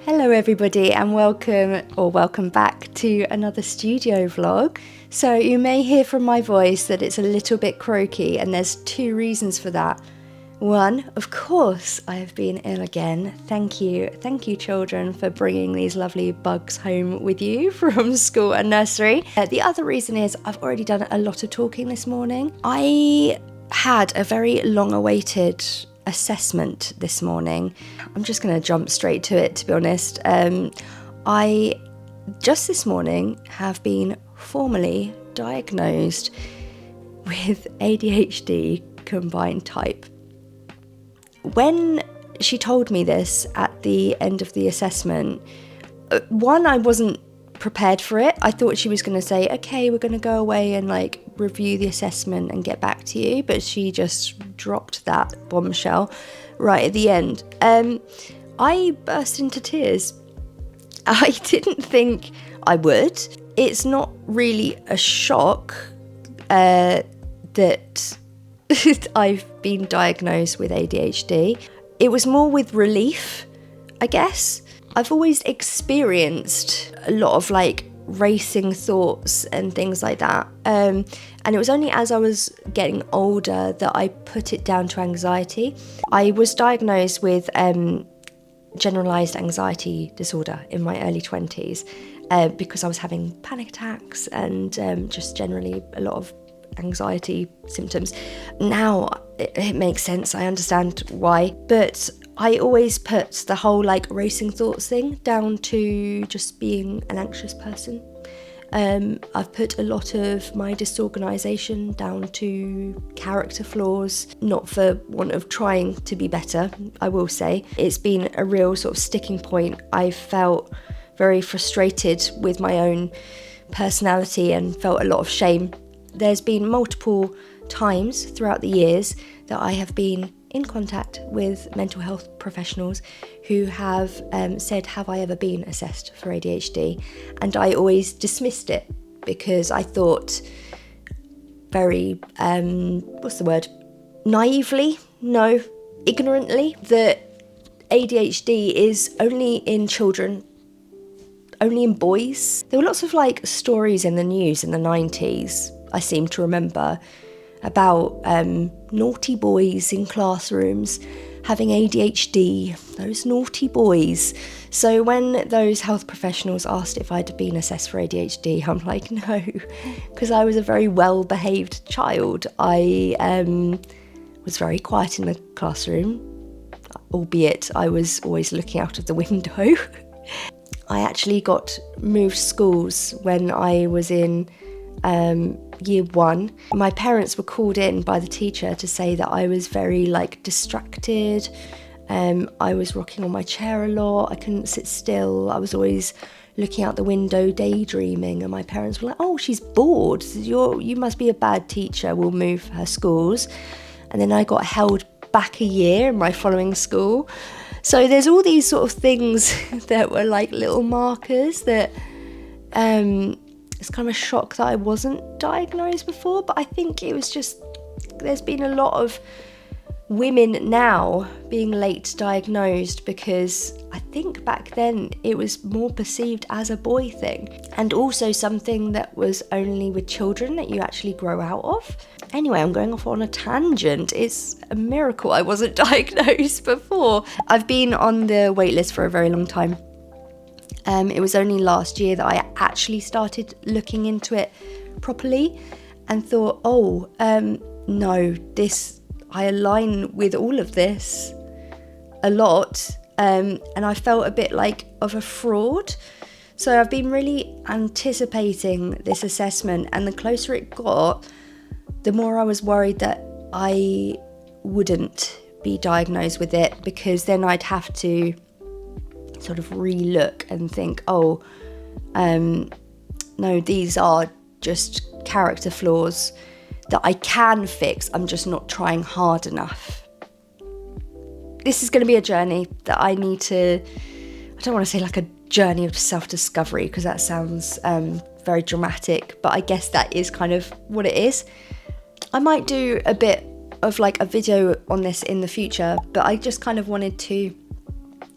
Hello everybody and welcome back to another studio vlog. So you may hear from my voice that it's a little bit croaky, and there's two reasons for that. One, of course, I have been ill again. Thank you children for bringing these lovely bugs home with you from school and nursery. The other reason is I've already done a lot of talking this morning. I had a very long-awaited assessment this morning. I'm just going to jump straight to it, to be honest. I just this morning have been formally diagnosed with ADHD combined type. When she told me this at the end of the assessment, one, I wasn't prepared for it. I thought she was going to say, okay, we're going to go away and review the assessment and get back to you, but she just dropped that bombshell right at the end. I burst into tears. I didn't think I would. It's not really a shock that I've been diagnosed with ADHD. It was more with relief, I guess. I've always experienced a lot of racing thoughts and things like that. And it was only as I was getting older that I put it down to anxiety. I was diagnosed with generalized anxiety disorder in my early 20s because I was having panic attacks and just generally a lot of anxiety symptoms. Now it makes sense. I understand why. But I always put the whole racing thoughts thing down to just being an anxious person. I've put a lot of my disorganisation down to character flaws, not for want of trying to be better, I will say. It's been a real sort of sticking point. I felt very frustrated with my own personality and felt a lot of shame. There's been multiple times throughout the years that I have been in contact with mental health professionals who have said, have I ever been assessed for ADHD? And I always dismissed it because I thought very, ignorantly, that ADHD is only in children, only in boys. There were lots of stories in the news in the 90s, I seem to remember, about naughty boys in classrooms having ADHD, those naughty boys. So when those health professionals asked if I'd been assessed for ADHD, I'm like, no, because I was a very well-behaved child. I was very quiet in the classroom, albeit I was always looking out of the window. I actually got moved schools when I was in year one. My parents were called in by the teacher to say that I was very distracted. I was rocking on my chair a lot. I couldn't sit still. I was always looking out the window daydreaming, and my parents were like, oh, she's bored. You must be a bad teacher. We'll move her schools. And then I got held back a year in my following school. So there's all these sort of things that were little markers that it's kind of a shock that I wasn't diagnosed before, but I think it was just, there's been a lot of women now being late diagnosed because I think back then it was more perceived as a boy thing, and also something that was only with children that you actually grow out of. Anyway, I'm going off on a tangent. It's a miracle I wasn't diagnosed before. I've been on the wait list for a very long time. It was only last year that I actually started looking into it properly and thought, no, I align with all of this a lot. And I felt a bit of a fraud. So I've been really anticipating this assessment, and the closer it got, the more I was worried that I wouldn't be diagnosed with it, because then I'd have to sort of re-look and think, no, these are just character flaws that I can fix. I'm just not trying hard enough. This is going to be a journey that I need to, I don't want to say a journey of self-discovery, because that sounds very dramatic, but I guess that is kind of what it is. I might do a bit of a video on this in the future, but I just kind of wanted to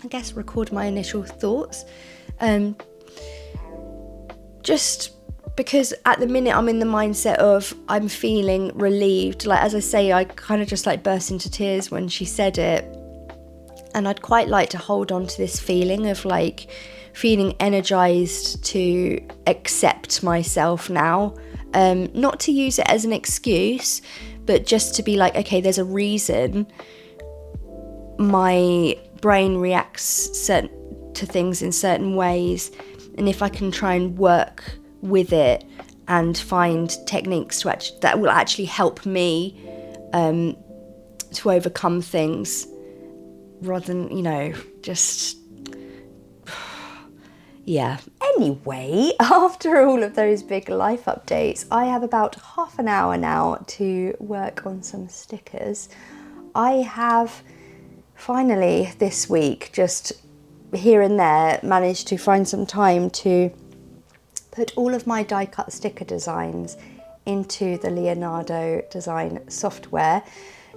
I guess, record my initial thoughts. Just because at the minute I'm in the mindset of I'm feeling relieved. Like, as I say, I kind of just like burst into tears when she said it. And I'd quite like to hold on to this feeling of like feeling energized to accept myself now. Not to use it as an excuse, but just to be like, okay, there's a reason my brain reacts to things in certain ways. And if I can try and work with it and find techniques that will actually help me to overcome things, rather than, just... Yeah. Anyway, after all of those big life updates, I have about half an hour now to work on some stickers. I have finally this week, just here and there, managed to find some time to put all of my die cut sticker designs into the Leonardo design software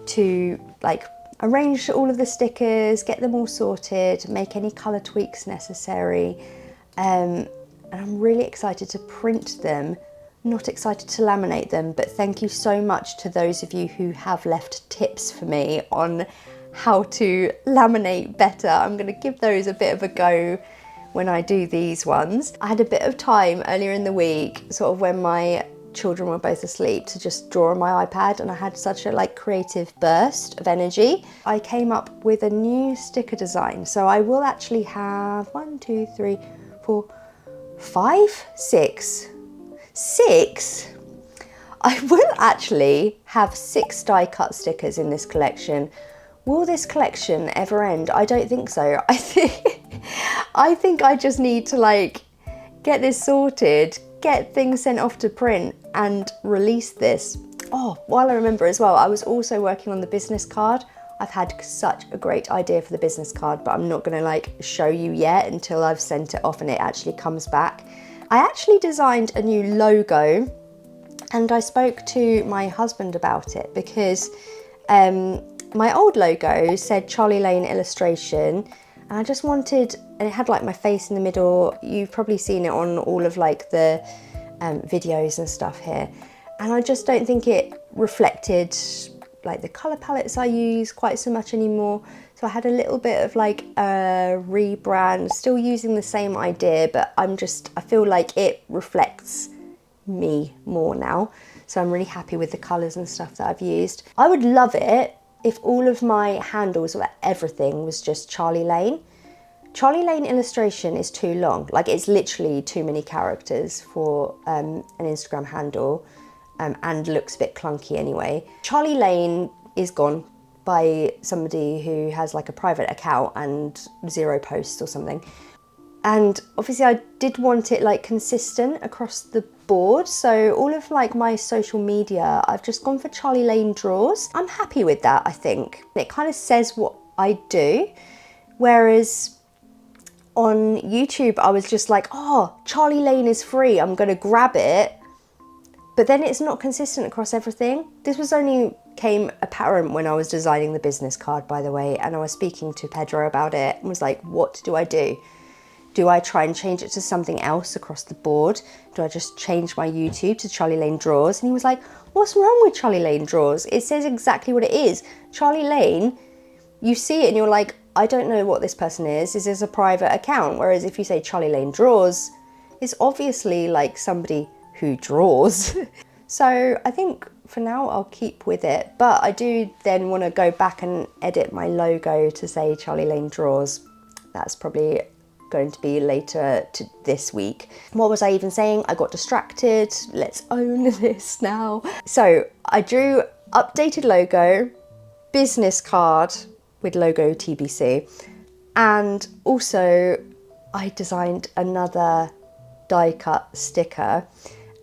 to like arrange all of the stickers, get them all sorted, make any colour tweaks necessary. And I'm really excited to print them, not excited to laminate them, but thank you so much to those of you who have left tips for me on how to laminate better. I'm going to give those a bit of a go when I do these ones. I had a bit of time earlier in the week, sort of when my children were both asleep, to just draw on my iPad, and I had such a like creative burst of energy. I came up with a new sticker design. So I will actually have 1, 2, 3, 4, 5, 6. I will actually have 6 die cut stickers in this collection. Will this collection ever end? I don't think so. I think I just need to like get this sorted, get things sent off to print and release this. Oh, while I remember as well, I was also working on the business card. I've had such a great idea for the business card, but I'm not gonna like show you yet until I've sent it off and it actually comes back. I actually designed a new logo, and I spoke to my husband about it because my old logo said Charly Lane illustration, and I just wanted, and it had like my face in the middle. You've probably seen it on all of like the videos and stuff here, and I just don't think it reflected like the colour palettes I use quite so much anymore. So I had a little bit of like a rebrand, still using the same idea, but I feel like it reflects me more now. So I'm really happy with the colours and stuff that I've used. I would love it if all of my handles or everything was just Charly Lane. Charly Lane illustration is too long. Like, it's literally too many characters for an Instagram handle. And looks a bit clunky anyway. Charly Lane is gone by somebody who has like a private account and 0 posts or something. And obviously I did want it like consistent across the board. So all of like my social media, I've just gone for Charly Lane Draws. I'm happy with that, I think. It kind of says what I do. Whereas on YouTube, I was just like, oh, Charly Lane is free, I'm gonna grab it. But then it's not consistent across everything. This was only came apparent when I was designing the business card, by the way, and I was speaking to Pedro about it and was like, what do I do? Do I try and change it to something else across the board? Do I just change my YouTube to Charly Lane Draws? And he was like, what's wrong with Charly Lane Draws? It says exactly what it is. Charly Lane, you see it and you're like, I don't know what this person is. This is a private account. Whereas if you say Charly Lane Draws, it's obviously like somebody who draws. So I think for now I'll keep with it, but I do then want to go back and edit my logo to say Charly Lane Draws. That's probably going to be later this week. What was I even saying? I got distracted. Let's own this now. So I drew updated logo, business card with logo TBC, and also I designed another die cut sticker,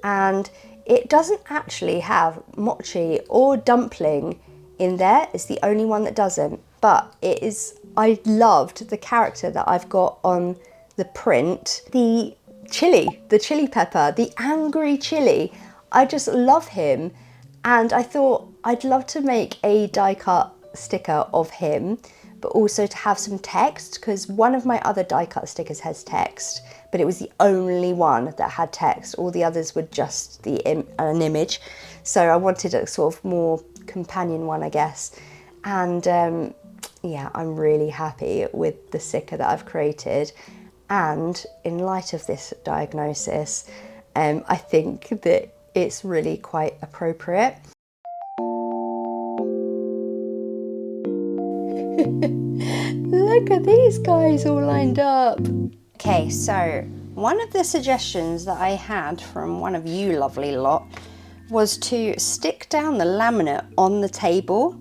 and it doesn't actually have mochi or dumpling in there. It's the only one that doesn't, but it is, I loved the character that I've got on the print, the chili pepper, the angry chili. I just love him, and I thought I'd love to make a die cut sticker of him, but also to have some text, because one of my other die cut stickers has text, but it was the only one that had text. All the others were just an image. So I wanted a sort of more companion one, I guess. And yeah, I'm really happy with the sticker that I've created. And in light of this diagnosis, I think that it's really quite appropriate. Look at these guys all lined up. Okay, so one of the suggestions that I had from one of you lovely lot was to stick down the laminate on the table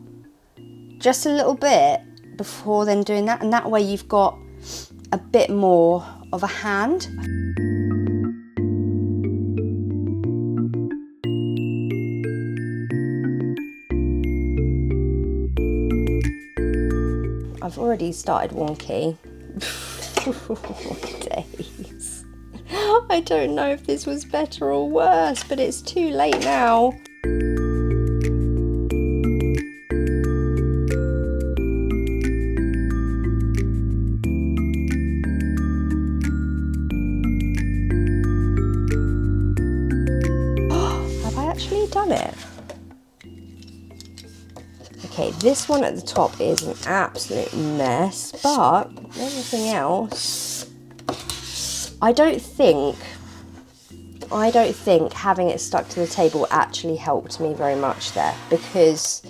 just a little bit before then doing that, and that way you've got a bit more of a hand. I've already started wonky. Days. I don't know if this was better or worse, but it's too late now. Have I actually done it? Okay, this one at the top is an absolute mess, but everything else, I don't think having it stuck to the table actually helped me very much there, because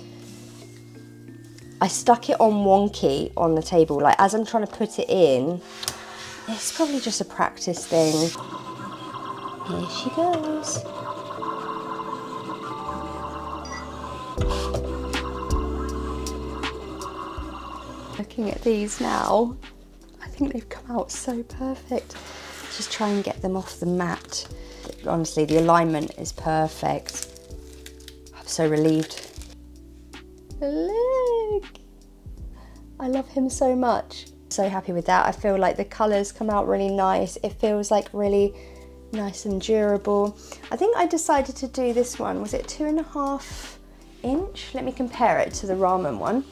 I stuck it on wonky on the table. Like, as I'm trying to put it in, it's probably just a practice thing. Here she goes. Looking at these now, I think they've come out so perfect. Just try and get them off the mat. Honestly, the alignment is perfect. I'm so relieved. Look! I love him so much. So happy with that. I feel like the colours come out really nice. It feels like really nice and durable. I think I decided to do this one. Was it 2.5 inch? Let me compare it to the ramen one.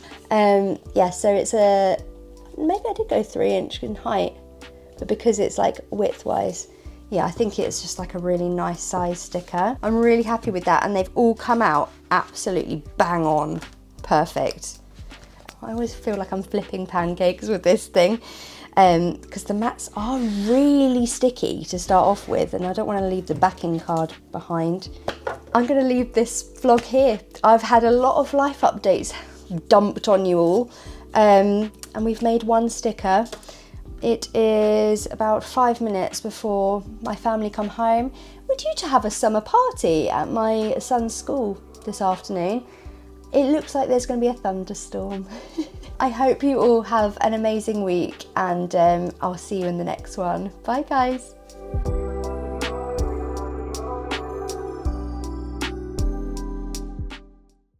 Yeah, so it's maybe I did go 3 inch in height, but because it's like width-wise, yeah, I think it's just like a really nice size sticker. I'm really happy with that, and they've all come out absolutely bang on, perfect. I always feel like I'm flipping pancakes with this thing, because the mats are really sticky to start off with, and I don't want to leave the backing card behind. I'm going to leave this vlog here. I've had a lot of life updates dumped on you all, and we've made one sticker. It is about 5 minutes before my family come home. We're due to have a summer party at my son's school this afternoon. It looks like there's going to be a thunderstorm. I hope you all have an amazing week, and I'll see you in the next one. Bye guys.